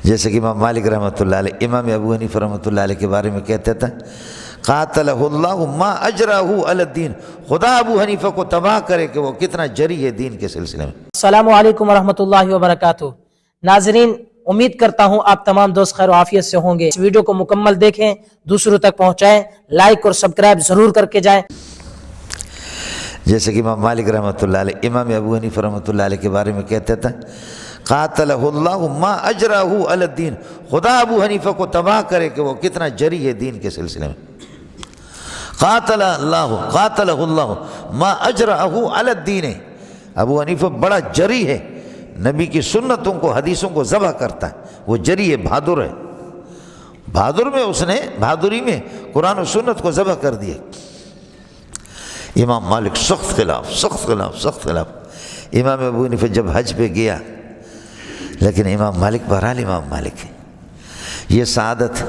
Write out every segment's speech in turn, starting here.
جیسے کہ امام مالک رحمۃ اللہ علیہ امام ابو حنیفہ رحمۃ اللہ علیہ کے بارے میں کہتے تھے قاتلہ اللہ ما اجرہ علی الدین، خدا ابو حنیفہ کو تباہ کرے کہ وہ کتنا جری ہے دین کے سلسلے میں۔ السلام علیکم ورحمۃ اللہ وبرکاتہ۔ ناظرین، امید کرتا ہوں آپ تمام دوست خیر و عافیت سے ہوں گے۔ اس ویڈیو کو مکمل دیکھیں، دوسروں تک پہنچائیں، لائک اور سبسکرائب ضرور کر کے جائیں۔ جیسے کہ امام مالک رحمۃ اللہ علیہ امام ابو حنیفہ رحمۃ اللہ علیہ کے بارے میں کہتے تھے قاتلہ اللہ ما اجرہ علی الدین، خدا ابو حنیفہ کو تباہ کرے کہ وہ کتنا جری ہے دین کے سلسلے میں۔ قاتلہ اللہ ما اجرہ علی الدین، ابو حنیفہ بڑا جری ہے، نبی کی سنتوں کو حدیثوں کو ذبح کرتا ہے، وہ جری ہے، بہادر ہے۔ بہادر میں اس نے بہادری میں قرآن و سنت کو ذبح کر دیا۔ امام مالک سخت خلاف۔ امام ابو حنیفہ جب حج پہ گیا، لیکن امام مالک بہرحال امام مالک ہے۔ یہ سعادت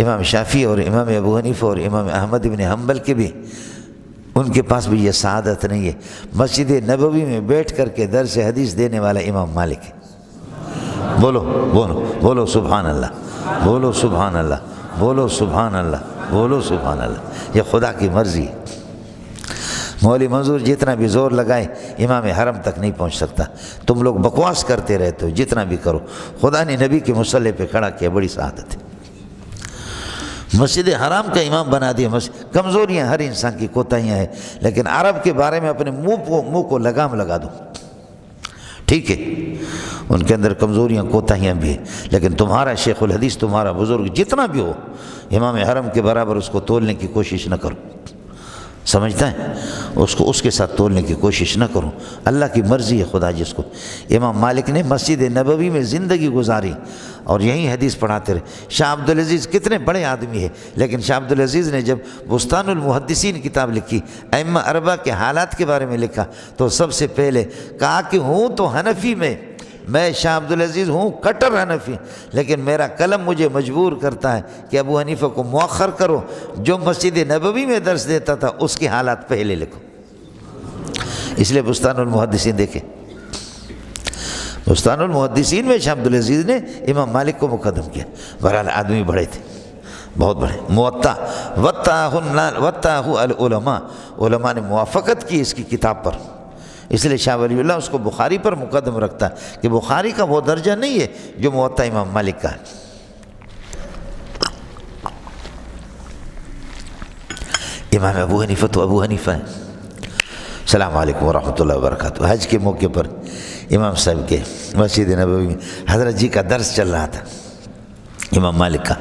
امام شافعی اور امام ابو حنیفہ اور امام احمد بن حنبل کے بھی، ان کے پاس بھی یہ سعادت نہیں ہے۔ مسجد نبوی میں بیٹھ کر کے درس حدیث دینے والا امام مالک ہے۔ بولو سبحان اللہ، بولو سبحان اللہ، بولو سبحان اللہ، بولو سبحان اللہ۔ یہ خدا کی مرضی ہے۔ مولوی منظور جتنا بھی زور لگائے امام حرم تک نہیں پہنچ سکتا۔ تم لوگ بکواس کرتے رہتے ہو، جتنا بھی کرو، خدا نے نبی کے مصلی پہ کھڑا کیا، بڑی سعادت ہے۔ مسجد حرام کا امام بنا دیا۔ کمزوریاں ہر انسان کی کوتاہیاں ہیں، لیکن عرب کے بارے میں اپنے منہ کو لگام لگا دو، ٹھیک ہے، ان کے اندر کمزوریاں کوتاہیاں بھی ہیں، لیکن تمہارا شیخ الحدیث، تمہارا بزرگ جتنا بھی ہو، امام حرم کے برابر اس کو تولنے کی کوشش نہ کرو، سمجھتا ہے، اس کے ساتھ تولنے کی کوشش نہ کرو۔ اللہ کی مرضی ہے، خدا جس کو۔ امام مالک نے مسجد نبوی میں زندگی گزاری اور یہیں حدیث پڑھاتے رہے۔ شاہ عبدالعزیز کتنے بڑے آدمی ہے، لیکن شاہ عبدالعزیز نے جب بستان المحدثین کتاب لکھی، ائمہ اربعہ کے حالات کے بارے میں لکھا، تو سب سے پہلے کہا کہ ہوں تو حنفی میں شاہ عبدالعزیز ہوں کٹر حنفی، لیکن میرا قلم مجھے مجبور کرتا ہے کہ ابو حنیفہ کو مؤخر کرو، جو مسجد نبوی میں درس دیتا تھا اس کے حالات پہلے لکھو۔ اس لیے بستان المحدثین دیکھیں، بستان المحدثین میں شاہ عبدالعزیز نے امام مالک کو مقدم کیا۔ بہرحال آدمی بڑے تھے، بہت بڑے۔ موطا العلماء، علماء نے موافقت کی اس کی کتاب پر، اس لیے شاہ ولی اللہ اس کو بخاری پر مقدم رکھتا ہے کہ بخاری کا وہ درجہ نہیں ہے جو موطا امام مالک کا ہے۔ امام ابو حنیفہ تو ابو حنیفہ ہے۔ السلام علیکم ورحمۃ اللہ وبرکاتہ۔ حج کے موقع پر امام صاحب کے مسجد نبوی میں حضرت جی کا درس چل رہا تھا، امام مالک کا۔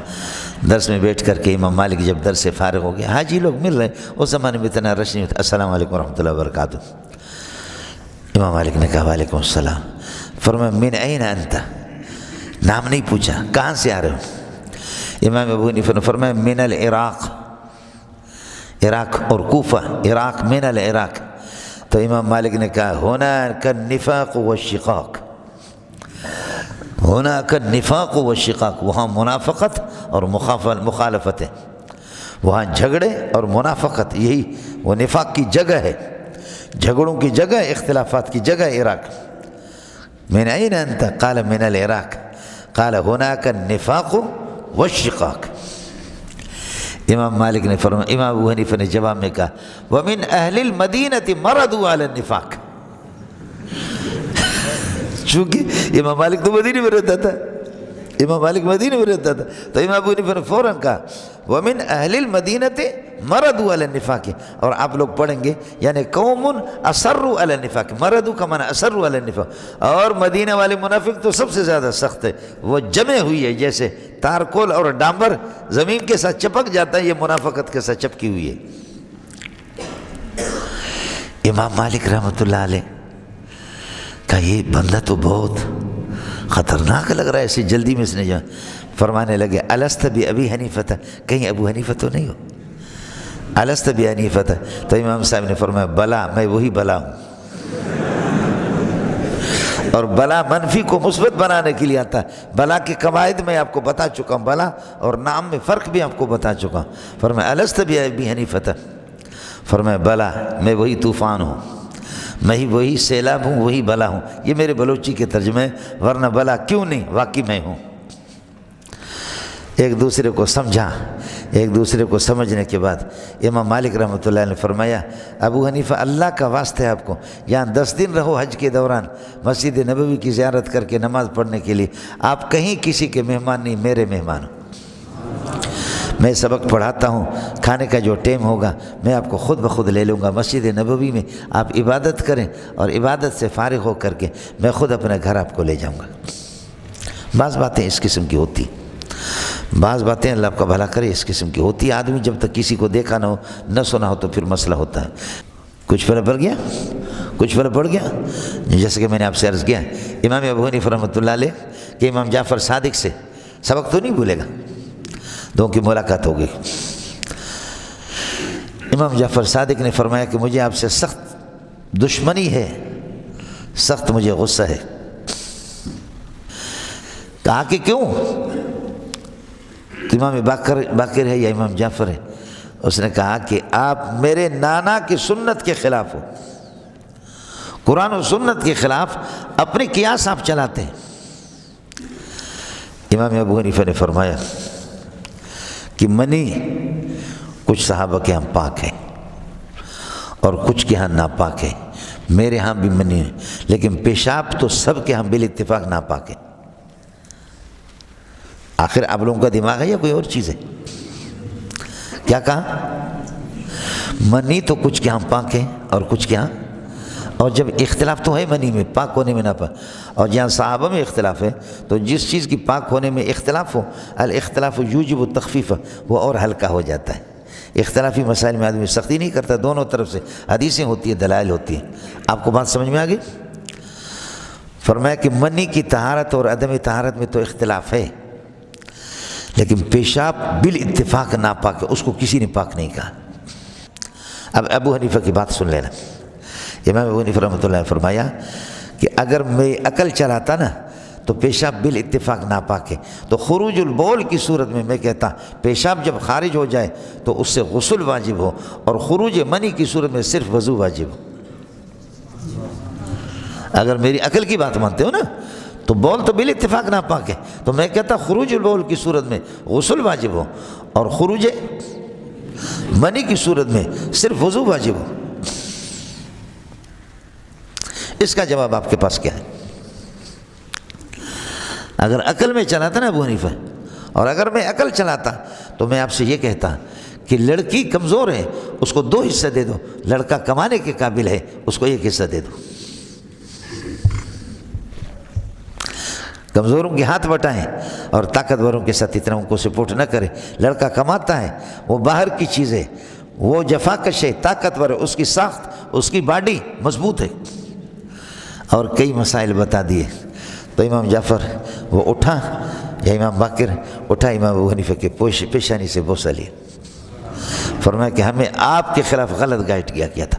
درس میں بیٹھ کر کے امام مالک جب درس سے فارغ ہو گیا، حاجی لوگ مل رہے، اس زمانے میں اتنا رش نہیں تھا۔ السلام علیکم ورحمۃ اللہ وبرکاتہ۔ امام مالک نے کہا وعلیکم السلام۔ فرمایا من این انت، نام نہیں پوچھا، کہاں سے آ رہے ہو؟ امام ابو حنیفہ نے فرمایا من العراق، عراق اور کوفہ، عراق من العراق۔ تو امام مالک نے کہا هناك النفاق والشقاق، هناك النفاق والشقاق، وہاں منافقت اور مخالفت ہے، وہاں جھگڑے اور منافقت، یہی وہ نفاق کی جگہ ہے، جھگڑوں کی جگہ، اختلافات کی جگہ عراق۔ من این انت؟ قال من العراق، قال هناك النفاق والشقاق۔ امام مالک نے فرمایا، امام ابو حنیفہ نے جواب میں کہا ومن اہل المدینۃ مردوا علی النفاق، چونکہ امام مالک تو مدینے میں رہتا تھا، امام مالک مدینے میں رہتا تھا، تو امام ابو حنیفہ نے فوراً کہا ومن اہل المدینۃ مردوا علی النفاق، اور آپ لوگ پڑھیں گے یعنی قوم اصروا علی النفاق، مردوا کا معنی اصروا علی النفاق، اور مدینہ والے منافق تو سب سے زیادہ سخت ہے، وہ جمع ہوئی ہے، جیسے تارکول اور ڈامبر زمین کے ساتھ چپک جاتا ہے، یہ منافقت کے ساتھ چپکی ہوئی ہے۔ امام مالک رحمۃ اللہ علیہ کا یہ بندہ تو بہت خطرناک لگ رہا ہے، ایسی جلدی میں اس نے فرمانے لگے الست بابی حنیفہ، کہیں ابو حنیفہ تو نہیں ہو؟ الست بحنیفہ، تو امام صاحب نے فرمایا بلا، میں وہی بلا ہوں، اور بلا منفی کو مثبت بنانے کے لیے آتا ہے۔ بلا کے قواعد میں آپ کو بتا چکا ہوں، بلا اور نام میں فرق بھی آپ کو بتا چکا ہوں۔ فرمایا الست بابی حنیفہ، فرمایا بلا، میں وہی طوفان ہوں، میں ہی وہی سیلاب ہوں، وہی بلا ہوں۔ یہ میرے بلوچی کے ترجمے، ورنہ بلا کیوں نہیں، واقعی میں ہوں۔ ایک دوسرے کو سمجھا، ایک دوسرے کو سمجھنے کے بعد امام مالک رحمۃ اللہ نے فرمایا ابو حنیفہ اللہ کا واسطہ ہے آپ کو یہاں 10 دن رہو حج کے دوران مسجد نبوی کی زیارت کر کے نماز پڑھنے کے لیے، آپ کہیں کسی کے مہمان نہیں، میرے مہمان ہوں، میں سبق پڑھاتا ہوں، کھانے کا جو ٹائم ہوگا میں آپ کو خود بخود لے لوں گا مسجد نبوی میں، آپ عبادت کریں اور عبادت سے فارغ ہو کر کے میں خود اپنے گھر آپ کو لے جاؤں گا۔ بعض باتیں اس قسم کی ہوتی، بعض باتیں اللہ آپ کا بھلا کرے اس قسم کی ہوتی، آدمی جب تک کسی کو دیکھا نہ ہو نہ سنا ہو تو پھر مسئلہ ہوتا ہے۔ کچھ فرق پڑ گیا؟ کچھ فرق پڑ گیا؟ جیسے کہ میں نے آپ سے عرض کیا امام ابو حنیفہ رحمۃ اللہ علیہ کہ امام جعفر صادق سے سبق تو نہیں بھولے گا، دونوں کی ملاقات ہو گئی۔ امام جعفر صادق نے فرمایا کہ مجھے آپ سے سخت دشمنی ہے، سخت مجھے غصہ ہے۔ کہا کہ کیوں؟ تو امام باقر ہے یا امام جعفر ہے؟ اس نے کہا کہ آپ میرے نانا کی سنت کے خلاف ہو، قرآن و سنت کے خلاف اپنی قیاس آپ چلاتے ہیں۔ امام ابو حنیفہ نے فرمایا کہ منی کچھ صحابہ کے ہاں پاک ہے اور کچھ کے ہاں ناپاک ہے، میرے ہاں بھی منی ہے، لیکن پیشاب تو سب کے ہاں بالاتفاق ناپاک ہے۔ آخر آپ لوگوں کا دماغ ہے یا کوئی اور چیز ہے؟ کیا کہا؟ منی تو کچھ کے ہاں پاک ہے اور کچھ کے ہاں، اور جب اختلاف تو ہے منی میں، پاک ہونے میں ناپاک، اور جہاں صحابہ میں اختلاف ہے تو جس چیز کی پاک ہونے میں اختلاف ہو، الاختلاف یوجب التخفیف، وہ اور ہلکا ہو جاتا ہے۔ اختلافی مسائل میں آدمی سختی نہیں کرتا، دونوں طرف سے حدیثیں ہوتی ہیں، دلائل ہوتی ہیں۔ آپ کو بات سمجھ میں آ گئی؟ فرمایا کہ منی کی طہارت اور عدم طہارت میں تو اختلاف ہے، لیکن پیشاب بالاتفاق ناپاک ہے، اس کو کسی نے پاک نہیں کہا۔ اب ابو حنیفہ کی بات سن لینا۔ امام ابو حنیفہ رحمۃ اللہ نے فرمایا کہ اگر میں عقل چلاتا نا تو پیشاب بالاتفاق ناپاک ہے، تو خروج البول کی صورت میں میں کہتا پیشاب جب خارج ہو جائے تو اس سے غسل واجب ہو، اور خروج منی کی صورت میں صرف وضو واجب ہو۔ اگر میری عقل کی بات مانتے ہو نا تو بول تو بالاتفاق ناپاک ہے، تو میں کہتا خروج البول کی صورت میں غسل واجب ہو اور خروج منی کی صورت میں صرف وضو واجب ہو۔ اس کا جواب آپ کے پاس کیا ہے؟ اگر عقل میں چلاتا نا ابو حنیفہ، اور اگر میں عقل چلاتا تو میں آپ سے یہ کہتا کہ لڑکی کمزور ہے اس کو 2 حصہ دے دو، لڑکا کمانے کے قابل ہے اس کو 1 حصہ دے دو۔ کمزوروں کے ہاتھ بٹائیں اور طاقتوروں کے ساتھ اتنا ان کو سپورٹ نہ کریں۔ لڑکا کماتا ہے، وہ باہر کی چیز ہے، وہ جفاکش ہے، طاقتور ہے، اس کی ساخت، اس کی باڈی مضبوط ہے، اور کئی مسائل بتا دیے۔ تو امام جعفر وہ اٹھا یا امام باقر اٹھا، امام ابو حنیفہ کے پیشانی سے بوسہ لیا، فرمایا کہ ہمیں آپ کے خلاف غلط گائیڈ کیا تھا۔